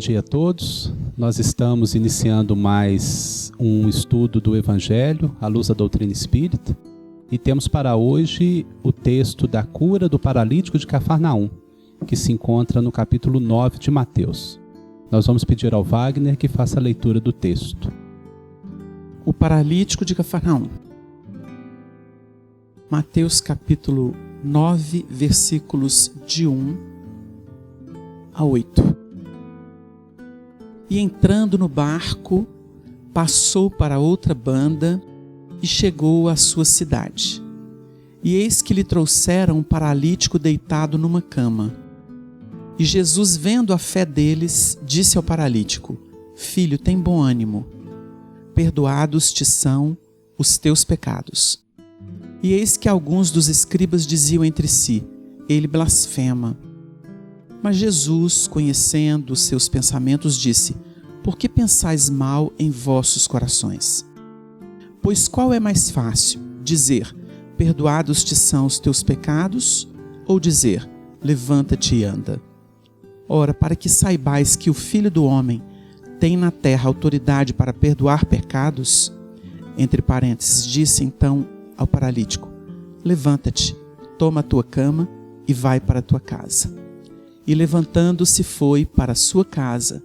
dia a todos. Nós estamos iniciando mais um estudo do Evangelho à luz da doutrina espírita e temos para hoje o texto da cura do paralítico de Cafarnaum, que se encontra no capítulo 9 de Mateus. Nós vamos pedir ao Wagner que faça a leitura do texto. O paralítico de Cafarnaum. Mateus capítulo 9, versículos de 1 a 8. E entrando no barco, passou para outra banda e chegou à sua cidade. E eis que lhe trouxeram um paralítico deitado numa cama. E Jesus, vendo a fé deles, disse ao paralítico: Filho, tem bom ânimo, perdoados te são os teus pecados. E eis que alguns dos escribas diziam entre si: ele blasfema. Mas Jesus, conhecendo os seus pensamentos, disse: por que pensais mal em vossos corações? Pois qual é mais fácil, dizer: perdoados te são os teus pecados, ou dizer: levanta-te e anda? Ora, para que saibais que o Filho do Homem tem na terra autoridade para perdoar pecados, entre parênteses, disse então ao paralítico: levanta-te, toma a tua cama e vai para a tua casa. E levantando-se foi para a sua casa.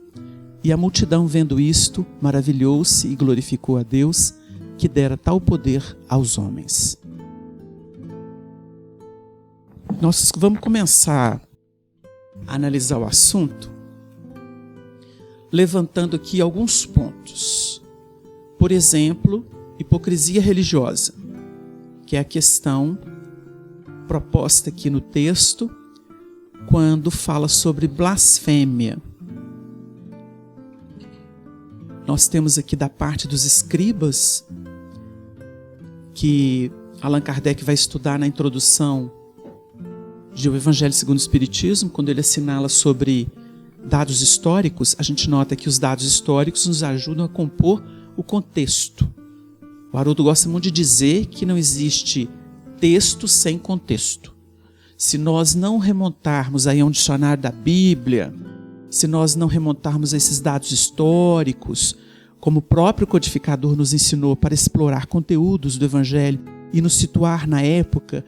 E a multidão, vendo isto, maravilhou-se e glorificou a Deus, que dera tal poder aos homens. Nós vamos começar a analisar o assunto levantando aqui alguns pontos. Por exemplo, hipocrisia religiosa, que é a questão proposta aqui no texto, quando fala sobre blasfêmia. Nós temos aqui da parte dos escribas, que Allan Kardec vai estudar na introdução de O Evangelho segundo o Espiritismo, quando ele assinala sobre dados históricos. A gente nota que os dados históricos nos ajudam a compor o contexto. O Haroldo gosta muito de dizer que não existe texto sem contexto. Se nós não remontarmos aí a um dicionário da Bíblia, se nós não remontarmos a esses dados históricos, como o próprio codificador nos ensinou para explorar conteúdos do Evangelho e nos situar na época,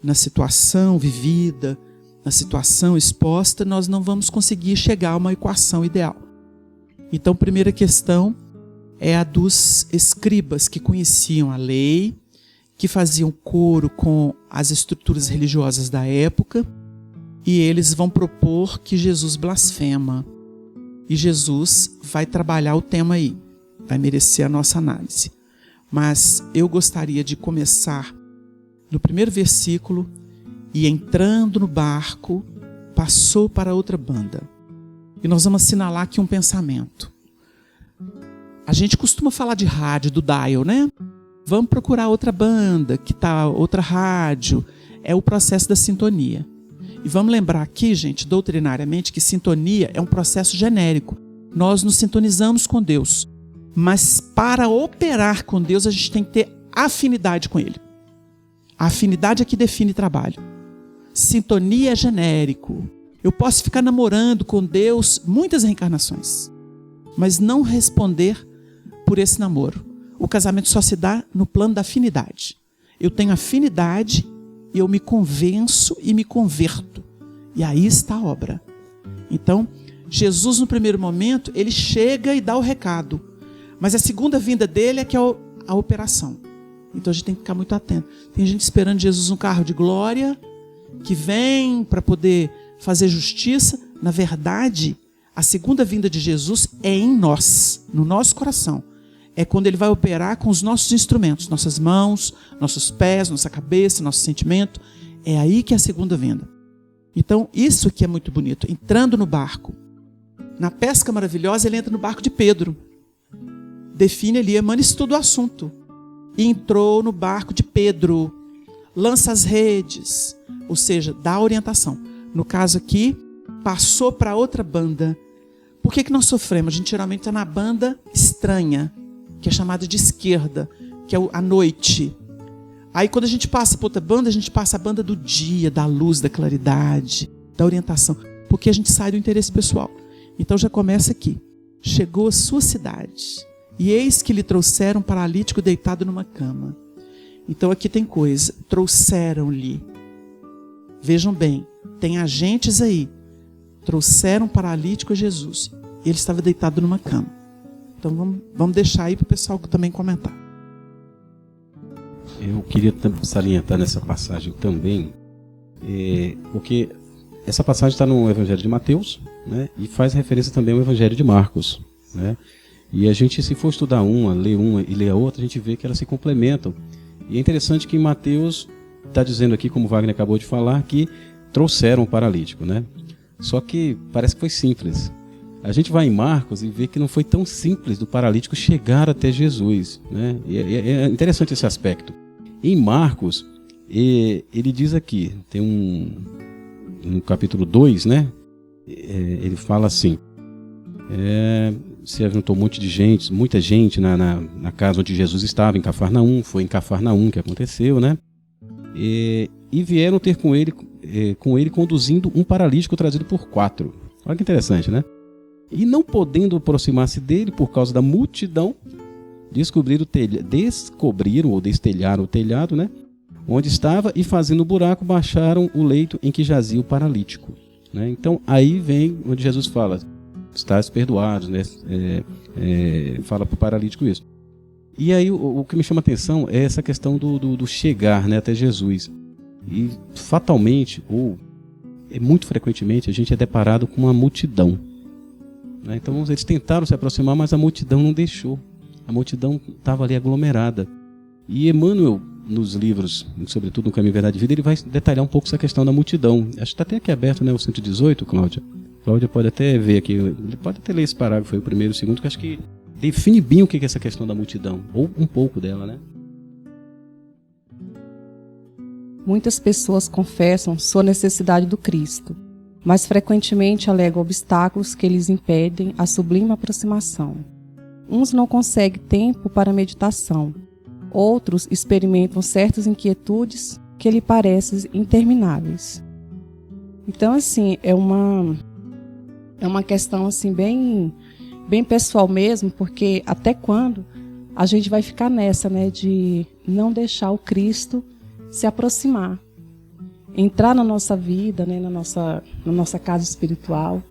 na situação vivida, na situação exposta, nós não vamos conseguir chegar a uma equação ideal. Então, a primeira questão é a dos escribas, que conheciam a lei, que faziam coro com as estruturas religiosas da época, e eles vão propor que Jesus blasfema. E Jesus vai trabalhar o tema aí, vai merecer a nossa análise. Mas eu gostaria de começar no primeiro versículo: e entrando no barco, passou para outra banda. E nós vamos assinalar aqui um pensamento. A gente costuma falar de rádio, do dial, né? Vamos procurar outra banda, que tá outra rádio. É o processo da sintonia. E vamos lembrar aqui, gente, doutrinariamente, que sintonia é um processo genérico. Nós nos sintonizamos com Deus. Mas para operar com Deus, a gente tem que ter afinidade com Ele. A afinidade é que define trabalho. Sintonia é genérico. Eu posso ficar namorando com Deus muitas reencarnações, mas não responder por esse namoro. O casamento só se dá no plano da afinidade. Eu tenho afinidade e eu me convenço e me converto. E aí está a obra. Então, Jesus, no primeiro momento, ele chega e dá o recado. Mas a segunda vinda dele é que é a operação. Então a gente tem que ficar muito atento. Tem gente esperando Jesus num carro de glória, que vem para poder fazer justiça. Na verdade, a segunda vinda de Jesus é em nós, no nosso coração. É quando ele vai operar com os nossos instrumentos, nossas mãos, nossos pés, nossa cabeça, nosso sentimento. É aí que é a segunda vinda. Então, isso aqui é muito bonito. Entrando no barco. Na pesca maravilhosa, ele entra no barco de Pedro. Define ali, Emmanuel estuda o assunto. E entrou no barco de Pedro. Lança as redes. Ou seja, dá orientação. No caso aqui, passou para outra banda. Por que nós sofremos? A gente geralmente está na banda estranha, que é chamada de esquerda, que é a noite. Aí quando a gente passa para outra banda, a gente passa a banda do dia, da luz, da claridade, da orientação, porque a gente sai do interesse pessoal. Então já começa aqui. Chegou a sua cidade, e eis que lhe trouxeram um paralítico deitado numa cama. Então aqui tem coisa, trouxeram-lhe. Vejam bem, tem agentes aí. Trouxeram um paralítico a Jesus. E ele estava deitado numa cama. Então vamos deixar aí para o pessoal também comentar. Eu queria salientar nessa passagem também, porque essa passagem está no Evangelho de Mateus, né, e faz referência também ao Evangelho de Marcos, né? E a gente, se for estudar ler uma e ler a outra, a gente vê que elas se complementam. E é interessante que em Mateus está dizendo aqui, como o Wagner acabou de falar, que trouxeram o paralítico, né? Só que parece que foi simples. A gente vai em Marcos e vê que não foi tão simples do paralítico chegar até Jesus, né? E é interessante esse aspecto. Em Marcos, ele diz aqui, tem no capítulo 2, né? Ele fala assim, se ajuntou muita gente na casa onde Jesus estava, em Cafarnaum, foi em Cafarnaum que aconteceu, né? E vieram ter com ele conduzindo um paralítico trazido por 4. Olha que interessante, né? E não podendo aproximar-se dele por causa da multidão, descobriram ou destelharam o telhado, né, onde estava, e fazendo um buraco, baixaram o leito em que jazia o paralítico, né? Então aí vem onde Jesus fala, estás perdoados, né? Fala para o paralítico isso. E aí o que me chama a atenção é essa questão do chegar, né, até Jesus. E fatalmente, ou muito frequentemente, a gente é deparado com uma multidão, né? Então eles tentaram se aproximar, mas a multidão não deixou. A multidão estava ali aglomerada. E Emmanuel, nos livros, sobretudo no Caminho, Verdade e Vida, ele vai detalhar um pouco essa questão da multidão. Acho que está até aqui aberto, né, o 118, Cláudia. Cláudia pode até ver aqui, ele pode até ler esse parágrafo, foi o primeiro e o segundo, que acho que define bem o que é essa questão da multidão, ou um pouco dela, né? Muitas pessoas confessam sua necessidade do Cristo, mas frequentemente alegam obstáculos que lhes impedem a sublime aproximação. Uns não conseguem tempo para meditação, outros experimentam certas inquietudes que lhe parecem intermináveis. Então, assim, é uma questão assim, bem pessoal mesmo, porque até quando a gente vai ficar nessa, né, de não deixar o Cristo se aproximar, entrar na nossa vida, né, na nossa casa espiritual.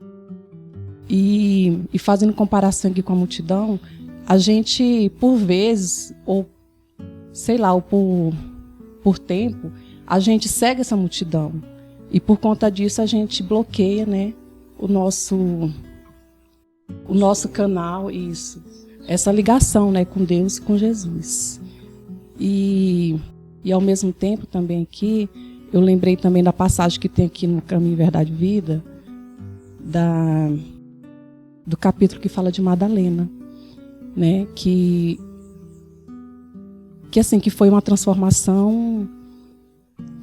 E fazendo comparação aqui com a multidão, a gente, por vezes, ou sei lá, ou por tempo, a gente segue essa multidão. E por conta disso a gente bloqueia, né, o nosso canal, essa ligação, né, com Deus e com Jesus. E ao mesmo tempo também aqui, eu lembrei também da passagem que tem aqui no Caminho, Verdade e Vida, do capítulo que fala de Madalena, né, que foi uma transformação,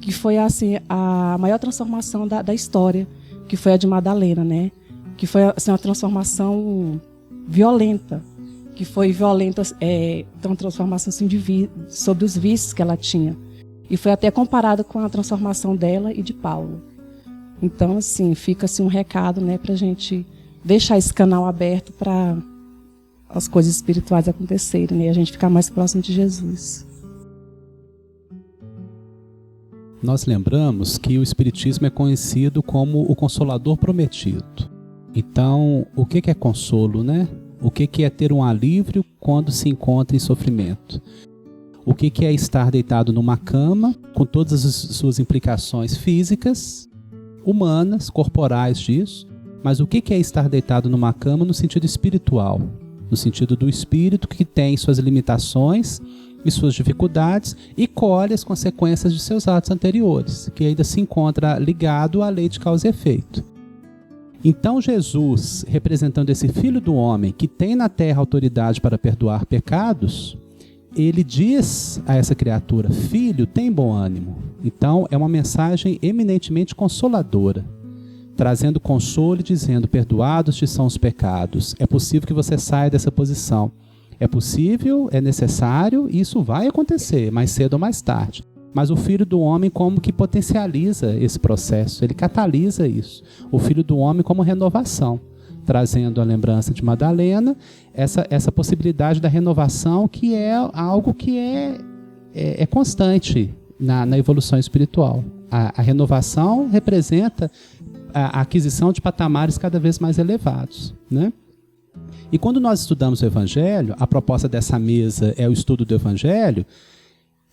que foi assim a maior transformação da história, que foi a de Madalena, né, que foi assim, uma transformação violenta, que foi violenta, uma transformação assim, sobre os vícios que ela tinha, e foi até comparada com a transformação dela e de Paulo. Então, assim, fica assim, um recado, né, para a gente deixar esse canal aberto para as coisas espirituais acontecerem, né, e a gente ficar mais próximo de Jesus. Nós lembramos que o Espiritismo é conhecido como o Consolador Prometido. Então, o que é consolo, né? O que é ter um alívio quando se encontra em sofrimento? O que é estar deitado numa cama, com todas as suas implicações físicas, humanas, corporais disso, mas o que é estar deitado numa cama no sentido espiritual? No sentido do espírito que tem suas limitações e suas dificuldades e colhe as consequências de seus atos anteriores, que ainda se encontra ligado à lei de causa e efeito. Então Jesus, representando esse Filho do Homem que tem na terra autoridade para perdoar pecados, ele diz a essa criatura: filho, tem bom ânimo. Então é uma mensagem eminentemente consoladora, trazendo consolo e dizendo: perdoados te são os pecados. É possível que você saia dessa posição. É possível, é necessário, e isso vai acontecer mais cedo ou mais tarde. Mas o Filho do Homem como que potencializa esse processo, ele catalisa isso. O Filho do Homem como renovação. trazendo a lembrança de Madalena, essa possibilidade da renovação, que é algo que é constante na evolução espiritual. A renovação representa a aquisição de patamares cada vez mais elevados, né? E quando nós estudamos o Evangelho, a proposta dessa mesa é o estudo do Evangelho,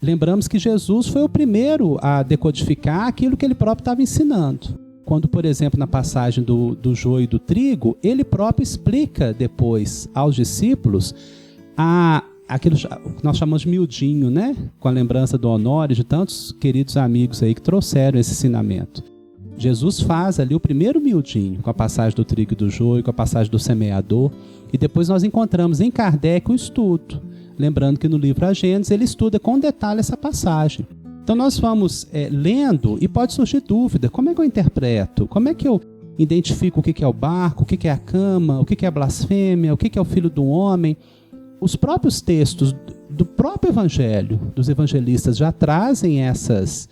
lembramos que Jesus foi o primeiro a decodificar aquilo que ele próprio estava ensinando. Quando, por exemplo, na passagem do joio e do trigo, ele próprio explica depois aos discípulos aquilo que nós chamamos de miudinho, né? Com a lembrança do Honório e de tantos queridos amigos aí que trouxeram esse ensinamento. Jesus faz ali o primeiro miudinho, com a passagem do trigo e do joio, com a passagem do semeador, e depois nós encontramos em Kardec o estudo. Lembrando que no livro A Gênese ele estuda com detalhe essa passagem. Então nós vamos lendo e pode surgir dúvida. Como é que eu interpreto? Como é que eu identifico o que é o barco, o que é a cama, o que é a blasfêmia, o que é o filho do homem? Os próprios textos do próprio Evangelho, dos evangelistas, já trazem essas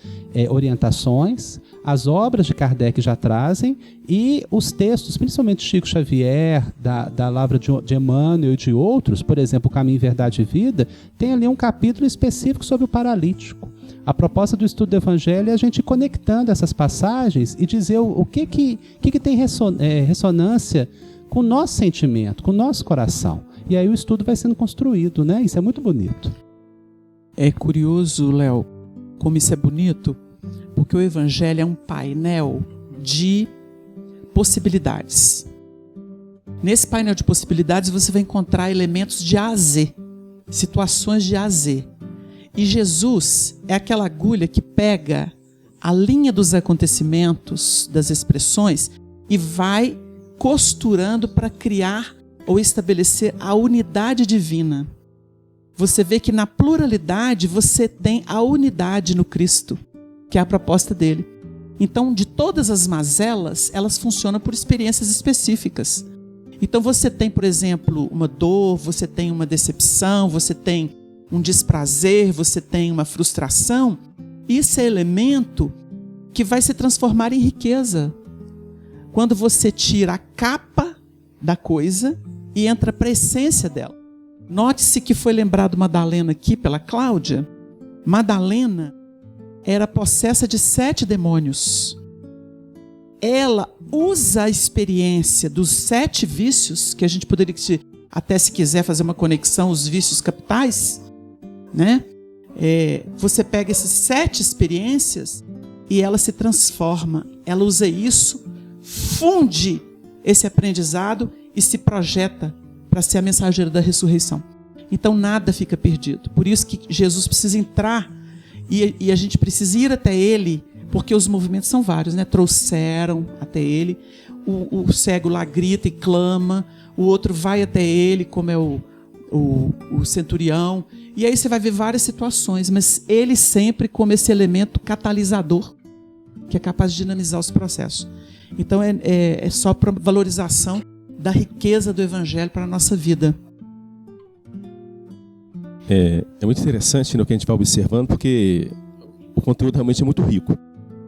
orientações, as obras de Kardec já trazem, e os textos, principalmente Chico Xavier, da Lavra de Emmanuel e de outros, por exemplo, o Caminho, Verdade e Vida, tem ali um capítulo específico sobre o paralítico. A proposta do estudo do Evangelho é a gente ir conectando essas passagens e dizer o que tem ressonância com o nosso sentimento, com o nosso coração. E aí o estudo vai sendo construído, né? Isso é muito bonito. É curioso, Léo, como isso é bonito, porque o Evangelho é um painel de possibilidades. Nesse painel de possibilidades você vai encontrar elementos de A a Z, situações de A a Z. E Jesus é aquela agulha que pega a linha dos acontecimentos, das expressões, e vai costurando para criar ou estabelecer a unidade divina. Você vê que na pluralidade você tem a unidade no Cristo, que é a proposta dele. Então, de todas as mazelas, elas funcionam por experiências específicas. Então você tem, por exemplo, uma dor, você tem uma decepção, você tem um desprazer, você tem uma frustração. Isso é elemento que vai se transformar em riqueza. Quando você tira a capa da coisa e entra para a essência dela. Note-se que foi lembrado Madalena aqui pela Cláudia. Madalena era possessa de 7 demônios. Ela usa a experiência dos 7 vícios, que a gente poderia, até se quiser fazer uma conexão, os vícios capitais, né? Você pega essas 7 experiências e ela se transforma. Ela usa isso, funde esse aprendizado e se projeta para ser a mensageira da ressurreição. Então nada fica perdido. Por isso que Jesus precisa entrar e a gente precisa ir até ele, porque os movimentos são vários, né? Trouxeram até ele, o cego lá grita e clama, o outro vai até ele, como é o centurião, e aí você vai ver várias situações, mas ele sempre como esse elemento catalisador, que é capaz de dinamizar os processos. Então é só para valorização da riqueza do Evangelho para a nossa vida. É muito interessante, né, o que a gente vai observando, porque o conteúdo realmente é muito rico.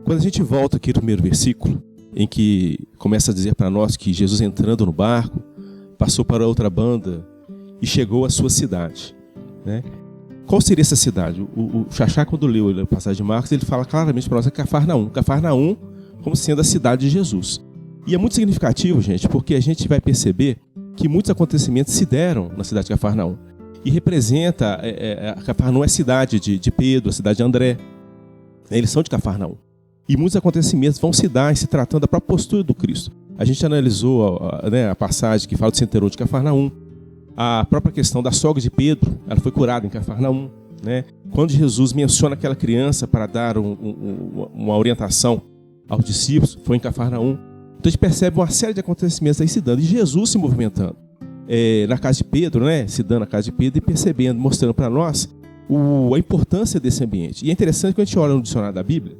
Quando a gente volta aqui no primeiro versículo, em que começa a dizer para nós que Jesus entrando no barco, passou para outra banda e chegou à sua cidade, né? Qual seria essa cidade? O Xaxá, quando leu a passagem de Marcos, ele fala claramente para nós que é Cafarnaum. Cafarnaum como sendo a cidade de Jesus. E é muito significativo, gente, porque a gente vai perceber que muitos acontecimentos se deram na cidade de Cafarnaum. E representa, Cafarnaum é a cidade de Pedro, a cidade de André. Eles são de Cafarnaum. E muitos acontecimentos vão se dar em se tratando da própria postura do Cristo. A gente analisou a passagem que fala do centurião de Cafarnaum. A própria questão da sogra de Pedro, ela foi curada em Cafarnaum, né? Quando Jesus menciona aquela criança para dar uma orientação aos discípulos, foi em Cafarnaum. Então a gente percebe uma série de acontecimentos aí se dando. E Jesus se movimentando na casa de Pedro, né? Se dando na casa de Pedro e percebendo, mostrando para nós a importância desse ambiente. E é interessante que a gente olha no dicionário da Bíblia,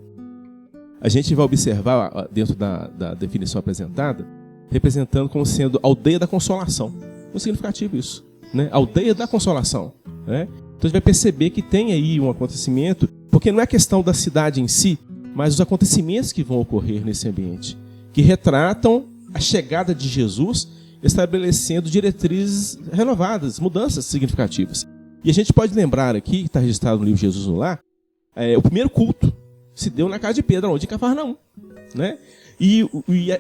a gente vai observar dentro da definição apresentada, representando como sendo aldeia da consolação. Muito significativo isso, né? Aldeia da consolação, né? Então a gente vai perceber que tem aí um acontecimento, porque não é questão da cidade em si, mas os acontecimentos que vão ocorrer nesse ambiente, que retratam a chegada de Jesus estabelecendo diretrizes renovadas, mudanças significativas. E a gente pode lembrar aqui, que está registrado no livro Jesus no Lar, o primeiro culto se deu na casa de Pedro, onde? Em Cafarnaum, né? E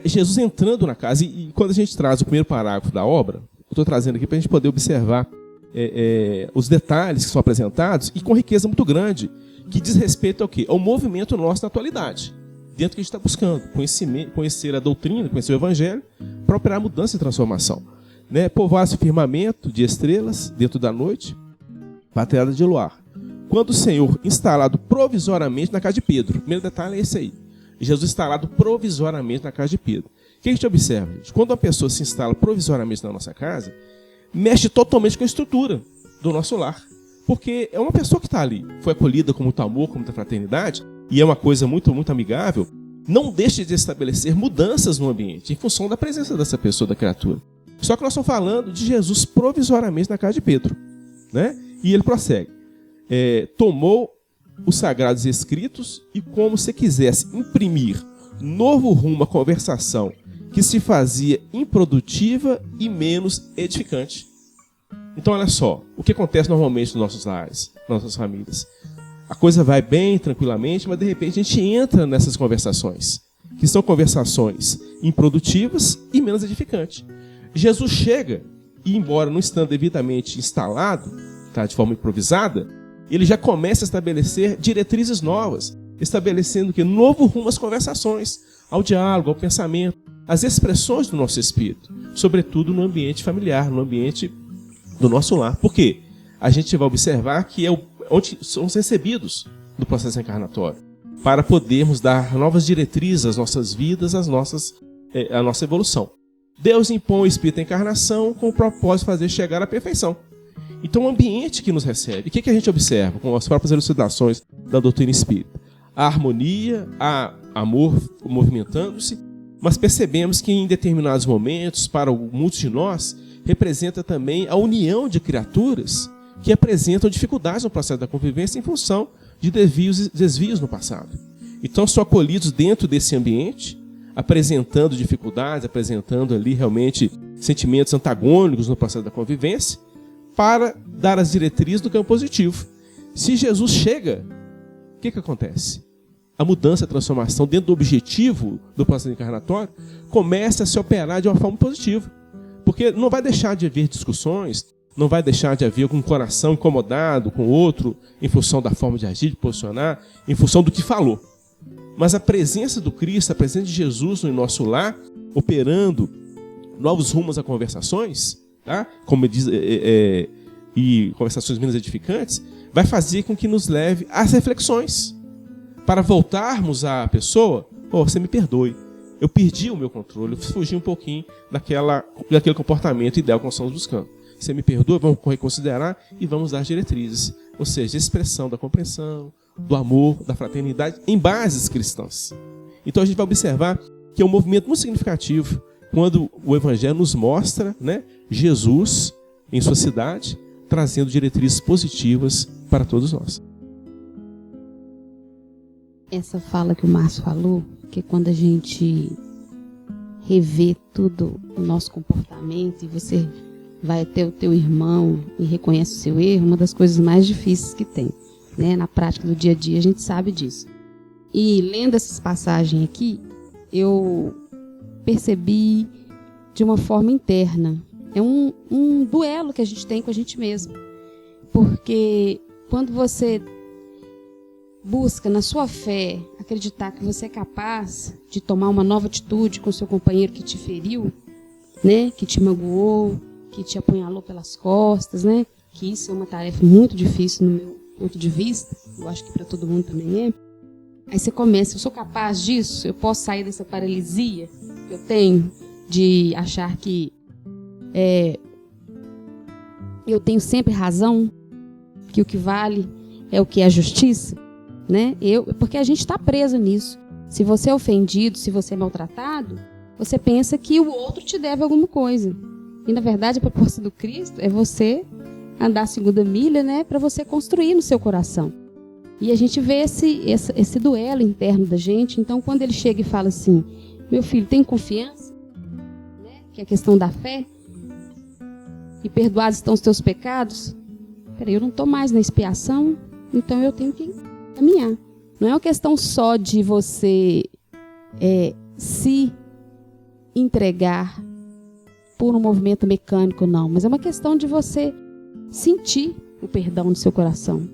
Jesus entrando na casa, e quando a gente traz o primeiro parágrafo da obra, eu estou trazendo aqui para a gente poder observar os detalhes que são apresentados, e com riqueza muito grande, que diz respeito ao quê? Ao movimento nosso na atualidade, dentro do que a gente está buscando, conhecer a doutrina, conhecer o Evangelho, para operar mudança e transformação. Né? Povoar-se o firmamento de estrelas dentro da noite, bateada de luar. Quando o Senhor instalado provisoriamente na casa de Pedro, o primeiro detalhe é esse aí. Jesus instalado provisoriamente na casa de Pedro. O que a gente observa? Quando uma pessoa se instala provisoriamente na nossa casa, mexe totalmente com a estrutura do nosso lar. Porque é uma pessoa que está ali, foi acolhida com muito amor, com muita fraternidade, e é uma coisa muito, muito amigável, não deixe de estabelecer mudanças no ambiente, em função da presença dessa pessoa, da criatura. Só que nós estamos falando de Jesus provisoriamente na casa de Pedro. Né? E ele prossegue. Tomou os sagrados escritos e, como se quisesse imprimir novo rumo à conversação que se fazia improdutiva e menos edificante. Então, olha só, o que acontece normalmente nos nossos lares, nas nossas famílias. A coisa vai bem, tranquilamente, mas de repente a gente entra nessas conversações, que são conversações improdutivas e menos edificantes. Jesus chega, e embora não estando devidamente instalado, tá, de forma improvisada, ele já começa a estabelecer diretrizes novas, estabelecendo que novo rumo às conversações, ao diálogo, ao pensamento, às expressões do nosso espírito, sobretudo no ambiente familiar, no ambiente do nosso lar. Por quê? A gente vai observar que é onde somos recebidos do processo encarnatório, para podermos dar novas diretrizes às nossas vidas, à nossa evolução. Deus impõe o Espírito à encarnação com o propósito de fazer chegar à perfeição. Então, o ambiente que nos recebe, o que a gente observa com as próprias elucidações da doutrina espírita? A harmonia, a amor movimentando-se, mas percebemos que em determinados momentos, para muitos de nós, representa também a união de criaturas que apresentam dificuldades no processo da convivência em função de desvios no passado. Então, são acolhidos dentro desse ambiente, apresentando dificuldades, apresentando ali realmente sentimentos antagônicos no processo da convivência, para dar as diretrizes do campo positivo. Se Jesus chega, o que acontece? A mudança, a transformação dentro do objetivo do processo encarnatório começa a se operar de uma forma positiva. Porque não vai deixar de haver discussões, não vai deixar de haver um coração incomodado com o outro em função da forma de agir, de posicionar, em função do que falou. Mas a presença do Cristo, a presença de Jesus no nosso lar, operando novos rumos a conversações, tá? Como diz, e conversações menos edificantes, vai fazer com que nos leve às reflexões, para voltarmos à pessoa, você me perdoe, eu perdi o meu controle, eu fugi um pouquinho daquele comportamento ideal que nós estamos buscando. Você me perdoa, vamos reconsiderar e vamos dar diretrizes, ou seja, expressão da compreensão, do amor, da fraternidade, em bases cristãs. Então a gente vai observar que é um movimento muito significativo quando o Evangelho nos mostra, né, Jesus em sua cidade, trazendo diretrizes positivas para todos nós. Essa fala que o Márcio falou, que quando a gente revê tudo o nosso comportamento e você vai até o teu irmão e reconhece o seu erro, uma das coisas mais difíceis que tem, né? Na prática do dia a dia a gente sabe disso. E lendo essas passagens aqui, eu percebi de uma forma interna. É um duelo que a gente tem com a gente mesmo. Porque quando você busca na sua fé acreditar que você é capaz de tomar uma nova atitude com seu companheiro que te feriu, né, que te magoou, que te apunhalou pelas costas, né, que isso é uma tarefa muito difícil no meu ponto de vista, eu acho que para todo mundo também é. Aí você começa, eu sou capaz disso, eu posso sair dessa paralisia que eu tenho de achar que eu tenho sempre razão, que o que vale é o que é a justiça, né? Porque a gente está preso nisso. Se você é ofendido, se você é maltratado, você pensa que o outro te deve alguma coisa. E na verdade a proposta do Cristo é você andar a segunda milha, né, para você construir no seu coração. E a gente vê esse duelo interno da gente. Então quando ele chega e fala assim, meu filho, tem confiança? Né? que é a questão da fé, e perdoados estão os teus pecados, peraí, eu não estou mais na expiação, então eu tenho que caminhar. Não é uma questão só de você se entregar por um movimento mecânico, não, mas é uma questão de você sentir o perdão no seu coração.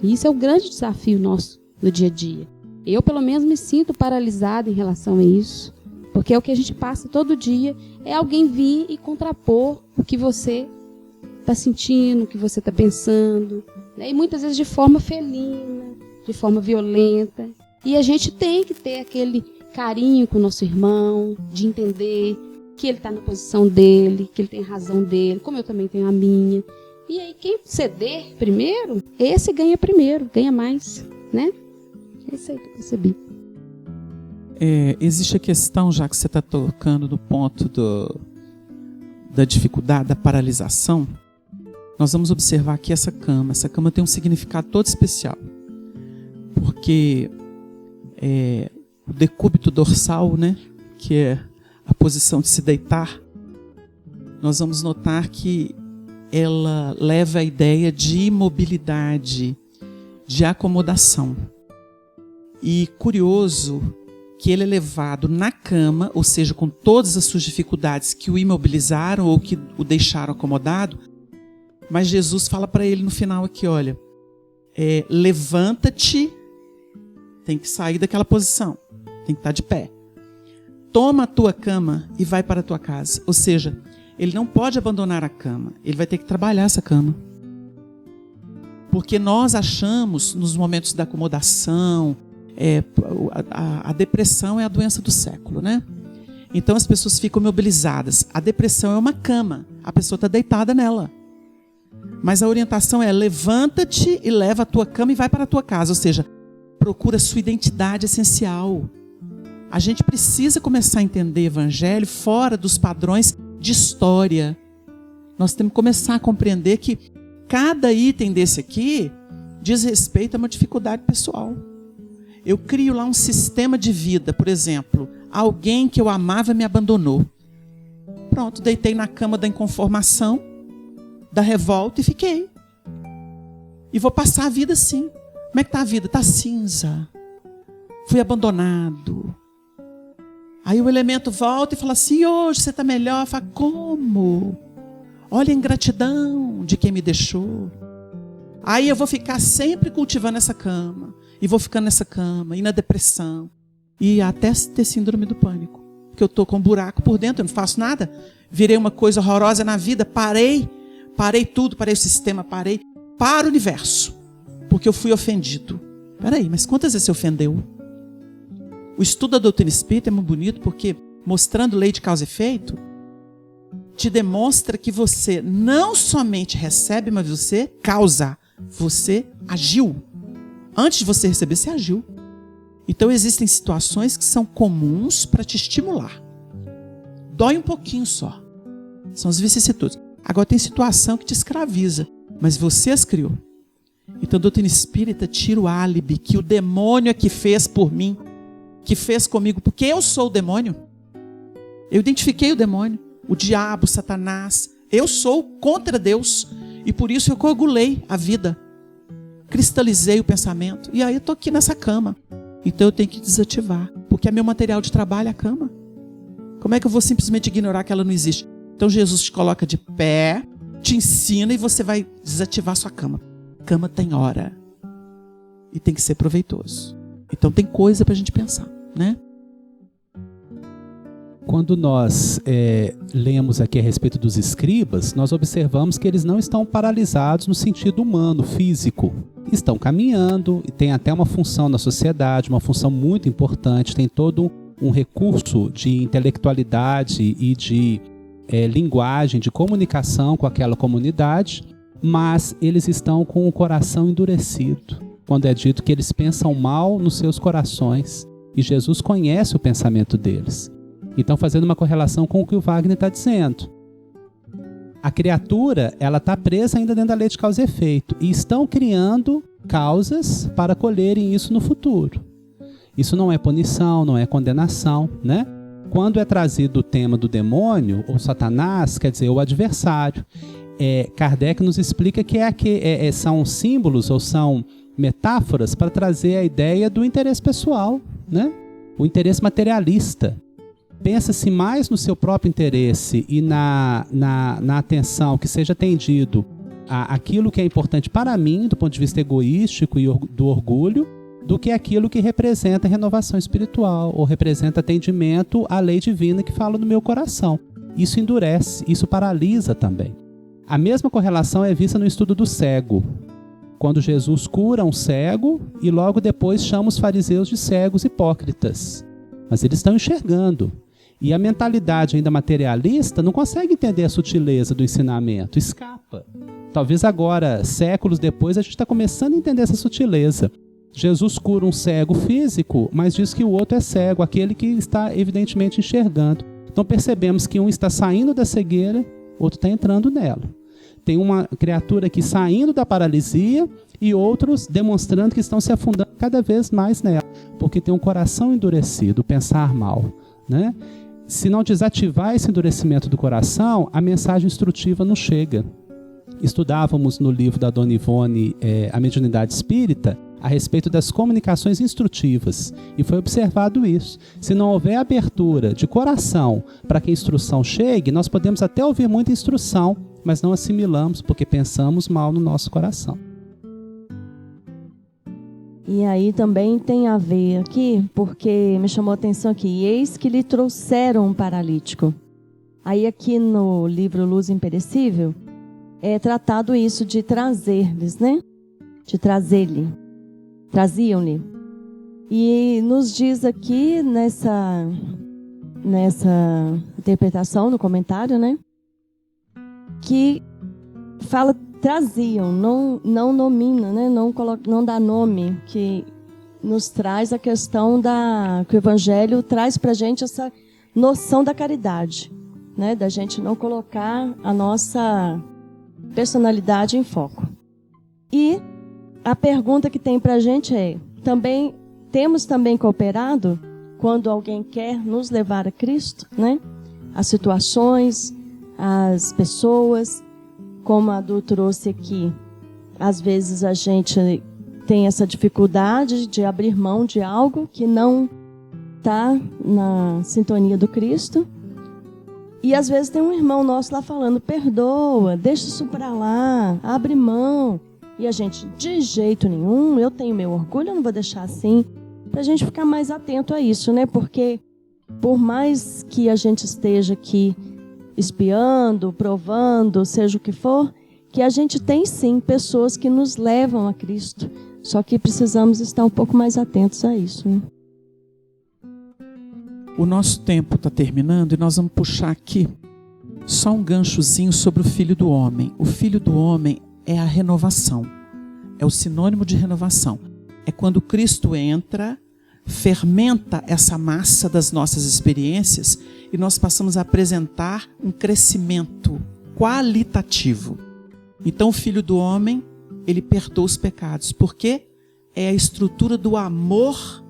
E isso é o grande desafio nosso no dia a dia. Eu, pelo menos, me sinto paralisada em relação a isso, porque é o que a gente passa todo dia, é alguém vir e contrapor o que você está sentindo, o que você está pensando, né? E muitas vezes de forma felina, de forma violenta. E a gente tem que ter aquele carinho com o nosso irmão, de entender que ele está na posição dele, que ele tem a razão dele, como eu também tenho a minha. E aí quem ceder primeiro, esse ganha primeiro, ganha mais, né? É isso aí que eu percebi. Existe a questão, já que você está tocando no ponto da dificuldade, da paralisação, nós vamos observar que essa cama tem um significado todo especial. Porque o decúbito dorsal, né, que é a posição de se deitar, nós vamos notar que ela leva a ideia de imobilidade, de acomodação. E curioso que ele é levado na cama, ou seja, com todas as suas dificuldades que o imobilizaram ou que o deixaram acomodado, mas Jesus fala para ele no final aqui, olha, levanta-te, tem que sair daquela posição, tem que estar de pé. Toma a tua cama e vai para a tua casa. Ou seja, ele não pode abandonar a cama, ele vai ter que trabalhar essa cama. Porque nós achamos, nos momentos da acomodação, a depressão é a doença do século, né? Então as pessoas ficam imobilizadas. A depressão é uma cama, a pessoa está deitada nela. Mas a orientação é: levanta-te e leva a tua cama e vai para a tua casa. Ou seja, procura a sua identidade essencial. A gente precisa começar a entender o evangelho fora dos padrões de história. Nós temos que começar a compreender que cada item desse aqui diz respeito a uma dificuldade pessoal. Eu crio lá um sistema de vida, por exemplo, alguém que eu amava me abandonou. Pronto, deitei na cama da inconformação, da revolta e fiquei. E vou passar a vida assim. Como é que está a vida? Está cinza. Fui abandonado. Aí o elemento volta e fala assim: hoje você está melhor. Eu falo: como? Olha a ingratidão de quem me deixou. Aí eu vou ficar sempre cultivando essa cama. E vou ficando nessa cama, e na depressão. E até ter síndrome do pânico. Porque eu estou com um buraco por dentro, eu não faço nada. Virei uma coisa horrorosa na vida, parei tudo, parei o sistema, para o universo. Porque eu fui ofendido. Peraí, mas quantas vezes você ofendeu? O estudo da doutrina espírita é muito bonito, porque mostrando lei de causa e efeito, te demonstra que você não somente recebe, mas você causa. Você agiu. Antes de você receber, você agiu. Então existem situações que são comuns para te estimular. Dói um pouquinho só. São as vicissitudes. Agora tem situação que te escraviza, mas você as criou. Então a doutrina espírita tira o álibi que o demônio é que fez por mim, que fez comigo, porque eu sou o demônio. Eu identifiquei o demônio, o diabo, Satanás. Eu sou contra Deus e por isso eu coagulei a vida. Cristalizei o pensamento. E aí eu estou aqui nessa cama. Então eu tenho que desativar. Porque é meu material de trabalho a cama. Como é que eu vou simplesmente ignorar que ela não existe? Então Jesus te coloca de pé, te ensina e você vai desativar a sua cama. Cama tem hora. E tem que ser proveitoso. Então tem coisa para a gente pensar, né? Quando nós lemos aqui a respeito dos escribas, nós observamos que eles não estão paralisados no sentido humano, físico. Estão caminhando e tem até uma função na sociedade, uma função muito importante, tem todo um recurso de intelectualidade e de linguagem, de comunicação com aquela comunidade, mas eles estão com o coração endurecido. Quando é dito que eles pensam mal nos seus corações, e Jesus conhece o pensamento deles. Então, fazendo uma correlação com o que o Wagner está dizendo. A criatura, ela está presa ainda dentro da lei de causa e efeito. E estão criando causas para colherem isso no futuro. Isso não é punição, não é condenação, né? Quando é trazido o tema do demônio, ou Satanás, quer dizer, o adversário. Kardec nos explica que são símbolos ou são metáforas para trazer a ideia do interesse pessoal, né? O interesse materialista. Pensa-se mais no seu próprio interesse e na atenção que seja atendido àquilo que é importante para mim, do ponto de vista egoístico e do orgulho, do que aquilo que representa renovação espiritual ou representa atendimento à lei divina que fala no meu coração. Isso endurece, isso paralisa também. A mesma correlação é vista no estudo do cego. Quando Jesus cura um cego e logo depois chama os fariseus de cegos hipócritas. Mas eles estão enxergando. E a mentalidade ainda materialista não consegue entender a sutileza do ensinamento, escapa. Talvez agora, séculos depois, a gente está começando a entender essa sutileza. Jesus cura um cego físico, mas diz que o outro é cego, aquele que está evidentemente enxergando. Então percebemos que um está saindo da cegueira, outro está entrando nela. Tem uma criatura aqui saindo da paralisia e outros demonstrando que estão se afundando cada vez mais nela, porque tem um coração endurecido, pensar mal, né? Se não desativar esse endurecimento do coração, a mensagem instrutiva não chega. Estudávamos no livro da Dona Ivone, A Mediunidade Espírita, a respeito das comunicações instrutivas. E foi observado isso. Se não houver abertura de coração para que a instrução chegue, nós podemos até ouvir muita instrução, mas não assimilamos porque pensamos mal no nosso coração. E aí também tem a ver aqui, porque me chamou a atenção aqui, eis que lhe trouxeram um paralítico. Aí aqui no livro Luz Imperecível, é tratado isso de trazer-lhes, né? De trazer-lhe. Traziam-lhe. E nos diz aqui nessa interpretação, no comentário, né? Que fala traziam, não nomina, né? Não dá nome, que nos traz a questão que o Evangelho traz para a gente essa noção da caridade, né? Da gente não colocar a nossa personalidade em foco. E a pergunta que tem para a gente temos também cooperado quando alguém quer nos levar a Cristo, né? As situações, as pessoas, como a Du trouxe aqui, às vezes a gente tem essa dificuldade de abrir mão de algo que não está na sintonia do Cristo. E às vezes tem um irmão nosso lá falando, perdoa, deixa isso para lá, abre mão. E a gente, de jeito nenhum, eu tenho meu orgulho, eu não vou deixar assim. Para a gente ficar mais atento a isso, né? Porque por mais que a gente esteja aqui espiando, provando, seja o que for, que a gente tem sim pessoas que nos levam a Cristo. Só que precisamos estar um pouco mais atentos a isso, né? O nosso tempo está terminando e nós vamos puxar aqui só um ganchozinho sobre o Filho do Homem. O Filho do Homem é a renovação, é o sinônimo de renovação. É quando Cristo entra, fermenta essa massa das nossas experiências e nós passamos a apresentar um crescimento qualitativo. Então o Filho do Homem, ele perdoa os pecados, porque é a estrutura do amor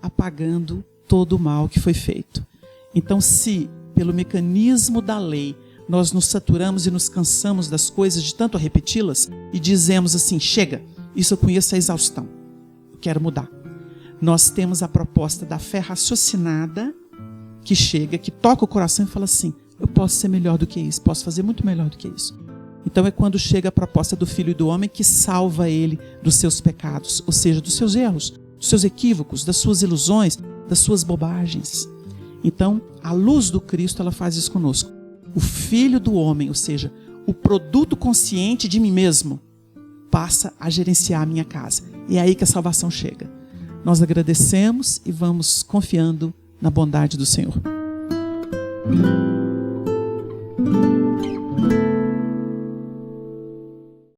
apagando todo o mal que foi feito. Então, se pelo mecanismo da lei nós nos saturamos e nos cansamos das coisas de tanto repeti-las e dizemos assim, chega, isso eu conheço a exaustão, eu quero mudar. Nós temos a proposta da fé raciocinada que chega, que toca o coração e fala assim, eu posso ser melhor do que isso, posso fazer muito melhor do que isso. Então é quando chega a proposta do Filho do Homem que salva ele dos seus pecados, ou seja, dos seus erros, dos seus equívocos, das suas ilusões, das suas bobagens. Então, a luz do Cristo, ela faz isso conosco. O Filho do Homem, ou seja, o produto consciente de mim mesmo, passa a gerenciar a minha casa. E é aí que a salvação chega. Nós agradecemos e vamos confiando na bondade do Senhor.